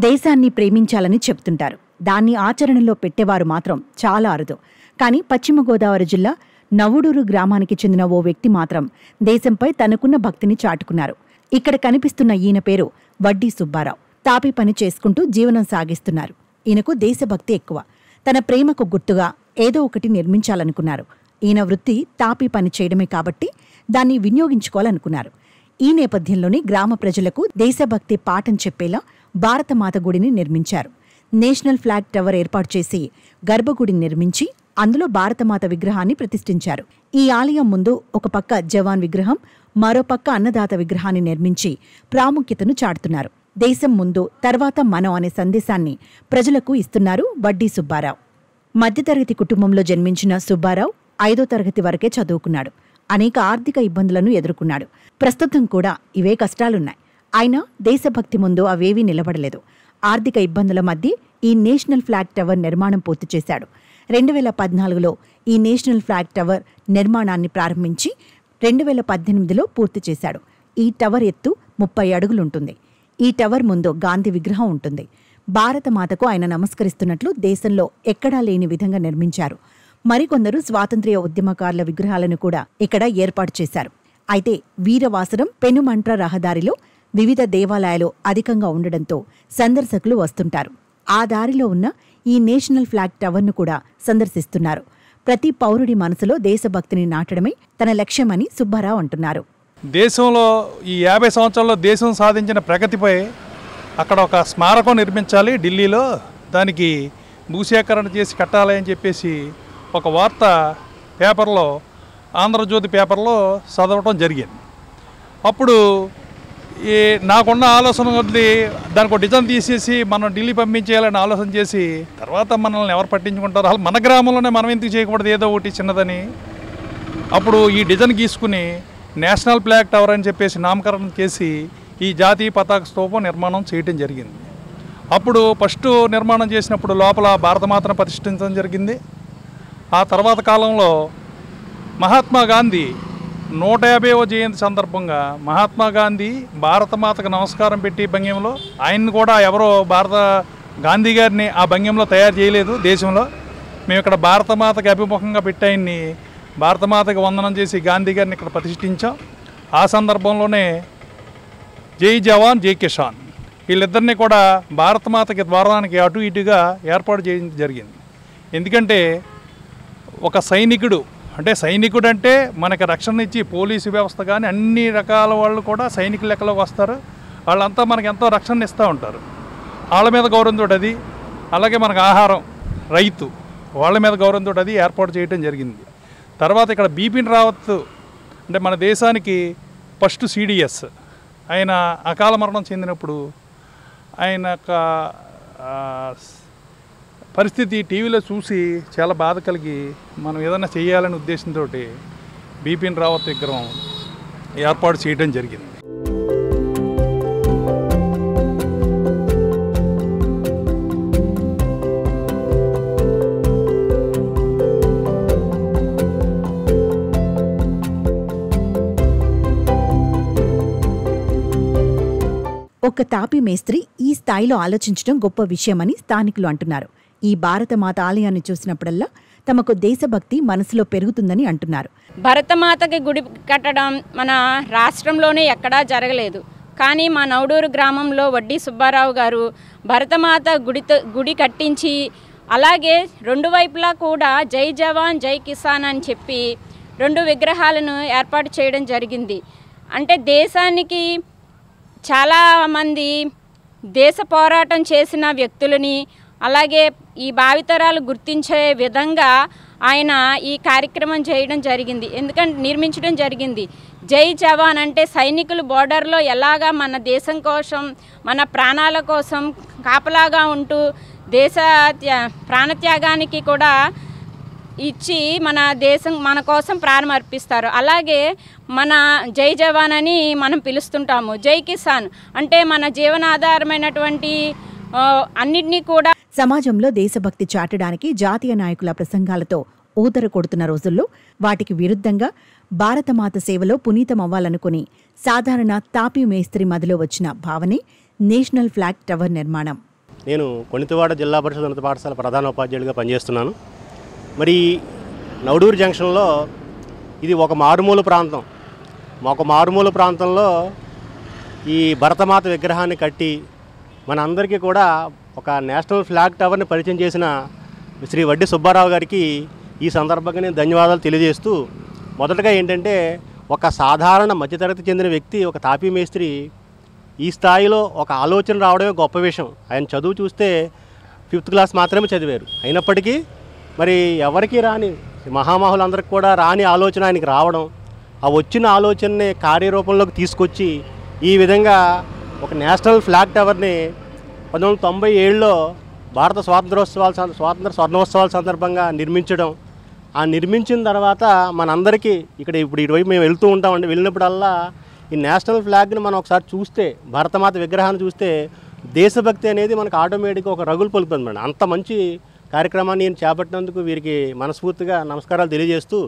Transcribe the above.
దేశాన్ని ప్రేమించాలని చెప్తుంటారు. దాన్ని ఆచరణలో పెట్టేవారు మాత్రం చాలా అరుదు. కానీ పశ్చిమ గోదావరి జిల్లా నవుడూరు గ్రామానికి చెందిన ఓ వ్యక్తి మాత్రం దేశంపై తనకున్న భక్తిని చాటుకున్నారు. ఇక్కడ కనిపిస్తున్న ఈయన పేరు వడ్డీ సుబ్బారావు. తాపి పని చేసుకుంటూ జీవనం సాగిస్తున్నారు. ఈయనకు దేశభక్తి ఎక్కువ. తన ప్రేమకు గుర్తుగా ఏదో ఒకటి నిర్మించాలనుకున్నారు. ఈయన వృత్తి తాపి పని చేయడమే కాబట్టి దాన్ని వినియోగించుకోవాలనుకున్నారు. ఈ నేపథ్యంలోనే గ్రామ ప్రజలకు దేశభక్తి పాఠం చెప్పేలా భారతమాత గుడిని నిర్మించారు. నేషనల్ ఫ్లాగ్ టవర్ ఏర్పాటు చేసి గర్భగుడిని నిర్మించి అందులో భారతమాత విగ్రహాన్ని ప్రతిష్ఠించారు. ఈ ఆలయం ముందు ఒక పక్క జవాన్ విగ్రహం, మరోపక్క అన్నదాత విగ్రహాన్ని నిర్మించి ప్రాముఖ్యతను చాటుతున్నారు. దేశం ముందు, తర్వాత మనం అనే సందేశాన్ని ప్రజలకు ఇస్తున్నారు వడ్డీ సుబ్బారావు. మధ్యతరగతి కుటుంబంలో జన్మించిన సుబ్బారావు 5వ తరగతి వరకే చదువుకున్నాడు. అనేక ఆర్థిక ఇబ్బందులను ఎదుర్కొన్నాడు. ప్రస్తుతం కూడా ఇవే కష్టాలున్నాయి. అయినా దేశభక్తి ముందు అవేవీ నిలబడలేదు. ఆర్థిక ఇబ్బందుల మధ్య ఈ నేషనల్ ఫ్లాగ్ టవర్ నిర్మాణం పూర్తి చేశాడు. 2014లో ఈ నేషనల్ ఫ్లాగ్ టవర్ నిర్మాణాన్ని ప్రారంభించి 2018లో పూర్తి చేశాడు. ఈ టవర్ ఎత్తు 30 అడుగులుంటుంది. ఈ టవర్ ముందు గాంధీ విగ్రహం ఉంటుంది. భారతమాతకు ఆయన నమస్కరిస్తున్నట్లు దేశంలో ఎక్కడా లేని విధంగా నిర్మించారు. మరికొందరు స్వాతంత్ర్య ఉద్యమకారుల విగ్రహాలను కూడా ఇక్కడ ఏర్పాటు చేశారు. అయితే వీరవాసరం పెనుమంట్ర రహదారిలో వివిధ దేవాలయాలు అధికంగా ఉండడంతో సందర్శకులు వస్తుంటారు. ఆ దారిలో ఉన్న ఈ నేషనల్ ఫ్లాగ్ టవర్ను కూడా సందర్శిస్తున్నారు. ప్రతి పౌరుడి మనసులో దేశభక్తిని నాటడమే తన లక్ష్యమని సుబ్బారావు అంటున్నారు. దేశంలో ఈ 50 సంవత్సరాల్లో దేశం సాధించిన ప్రగతిపై అక్కడ ఒక స్మారకం నిర్మించాలి ఢిల్లీలో. దానికి భూసేకరణ చేసి కట్టాలి అని చెప్పేసి ఒక వార్త పేపర్లో, ఆంధ్రజ్యోతి పేపర్లో చదవటం జరిగింది. అప్పుడు నాకున్న ఆలోచన కొద్ది దానికి ఒక డిజైన్ తీసేసి మనం ఢిల్లీ పంపించేయాలని ఆలోచన చేసి, తర్వాత మనల్ని ఎవరు పట్టించుకుంటారు, అసలు మన గ్రామంలోనే మనం ఎందుకు చేయకూడదు ఏదో ఒకటి చిన్నదని, అప్పుడు ఈ డిజైన్ గీసుకుని నేషనల్ ఫ్లాగ్ టవర్ అని చెప్పేసి నామకరణం చేసి ఈ జాతీయ పతాక స్తూపం నిర్మాణం చేయడం జరిగింది. అప్పుడు ఫస్ట్ నిర్మాణం చేసినప్పుడు లోపల భారతమాతను ప్రతిష్ఠించడం జరిగింది. ఆ తర్వాత కాలంలో మహాత్మా గాంధీ 150వ జయంతి సందర్భంగా మహాత్మా గాంధీ భారతమాతకు నమస్కారం పెట్టి భంగ్యంలో, ఆయన్ని కూడా ఎవరో గాంధీ గారిని ఆ భంగ్యంలో తయారు చేయలేదు దేశంలో. మేము ఇక్కడ భారతమాతకి అభిముఖంగా పెట్టి ఆయన్ని భారతమాతకి వందనం చేసి గాంధీ గారిని ఇక్కడ ప్రతిష్ఠించాం. ఆ సందర్భంలోనే జై జవాన్ జై కిసాన్ వీళ్ళిద్దరినీ కూడా భారతమాతకి ద్వారానికి అటు ఇటుగా ఏర్పాటు చేయడం జరిగింది. ఎందుకంటే ఒక సైనికుడు అంటే మనకి రక్షణ ఇచ్చి పోలీసు వ్యవస్థ కానీ అన్ని రకాల వాళ్ళు కూడా సైనికుల లెక్కలోకి వస్తారు. వాళ్ళంతా మనకి ఎంతో రక్షణ ఇస్తూ ఉంటారు. వాళ్ళ మీద గౌరవంతో అది, అలాగే మనకు ఆహారం, రైతు వాళ్ళ మీద గౌరవంతో అది ఏర్పాటు చేయడం జరిగింది. తర్వాత ఇక్కడ బిపిన్ రావత్ అంటే మన దేశానికి ఫస్ట్ సిడిఎస్, ఆయన అకాల మరణం చెందినప్పుడు ఆయన పరిస్థితి టీవీలో చూసి చాలా బాధ కలిగి మనం ఏదైనా చేయాలనే ఉద్దేశంతో బిపిన్ రావత్ విగ్రహం ఏర్పాటు చేయడం జరిగింది. ఒక్క తాపి మేస్త్రి ఈ స్థాయిలో ఆలోచించడం గొప్ప విషయమని స్థానికులు అంటున్నారు. ఈ భారతమాత ఆలయాన్ని చూసినప్పుడల్లా తమకు దేశభక్తి మనసులో పెరుగుతుందని అంటున్నారు. భరతమాతకి గుడి కట్టడం మన రాష్ట్రంలోనే ఎక్కడా జరగలేదు. కానీ మా నవుడూరు గ్రామంలో వడ్డీ సుబ్బారావు గారు భరతమాత గుడి కట్టించి, అలాగే 2 వైపులా కూడా జై జవాన్ జై కిసాన్ అని చెప్పి 2 విగ్రహాలను ఏర్పాటు చేయడం జరిగింది. అంటే దేశానికి చాలామంది దేశ పోరాటం చేసిన వ్యక్తులని, అలాగే ఈ భావితరాలు గుర్తించే విధంగా ఆయన ఈ కార్యక్రమం చేయడం జరిగింది. ఎందుకంటే నిర్మించడం జరిగింది. జై జవాన్ అంటే సైనికులు బోర్డర్లో ఎలాగా మన దేశం కోసం, మన ప్రాణాల కోసం కాపలాగా ఉంటూ దేశ ప్రాణత్యాగానికి కూడా ఇచ్చి మన దేశం మన కోసం ప్రాణం అర్పిస్తారు. అలాగే మన జై జవాన్ అని మనం పిలుస్తుంటాము. జై కిసాన్ అంటే మన జీవనాధారమైనటువంటి అన్నిటినీ కూడా. సమాజంలో దేశభక్తి చాటడానికి జాతీయ నాయకుల ప్రసంగాలతో ఊదర కొడుతున్న రోజుల్లో వాటికి విరుద్ధంగా భారతమాత సేవలో పునీతమవ్వాలనుకుని సాధారణ తాపీ మేస్త్రి మదిలో వచ్చిన భావనే నేషనల్ ఫ్లాగ్ టవర్ నిర్మాణం. నేను కొణితివాడ జిల్లా పరిషత్ ఉన్నత పాఠశాల ప్రధానోపాధ్యాయుడిగా పనిచేస్తున్నాను. మరి నవడూరు జంక్షన్లో ఇది ఒక మారుమూల ప్రాంతం. ఒక మారుమూల ప్రాంతంలో ఈ భరతమాత విగ్రహాన్ని కట్టి మనందరికీ కూడా ఒక నేషనల్ ఫ్లాగ్ టవర్ని పరిచయం చేసిన శ్రీ వడ్డీ సుబ్బారావు గారికి ఈ సందర్భంగా నేను ధన్యవాదాలు తెలియజేస్తూ, మొదటగా ఏంటంటే ఒక సాధారణ మధ్యతరగతి చెందిన వ్యక్తి, ఒక తాపీ మేస్త్రి ఈ స్థాయిలో ఒక ఆలోచన రావడమే గొప్ప విషయం. ఆయన చదువు చూస్తే 5th క్లాస్ మాత్రమే చదివారు. అయినప్పటికీ మరి ఎవరికి రాని మహామహులందరికీ కూడా రాని ఆలోచన ఆయనకి రావడం, ఆ వచ్చిన ఆలోచనని కార్యరూపంలోకి తీసుకొచ్చి ఈ విధంగా ఒక నేషనల్ ఫ్లాగ్ టవర్ని 1997లో భారత స్వాతంత్ర స్వర్ణోత్సవాల సందర్భంగా నిర్మించడం, ఆ నిర్మించిన తర్వాత మనందరికీ ఇప్పుడు ఇటువైపు మేము వెళ్తూ ఉంటామండి, వెళ్ళినప్పుడల్లా ఈ నేషనల్ ఫ్లాగ్ని మనం ఒకసారి చూస్తే, భరతమాత విగ్రహాన్ని చూస్తే దేశభక్తి అనేది మనకు ఆటోమేటిక్గా ఒక రగులు పలుకుతుంది మేడం. అంత మంచి కార్యక్రమాన్ని నేను చేపట్టినందుకు వీరికి మనస్ఫూర్తిగా నమస్కారాలు తెలియజేస్తూ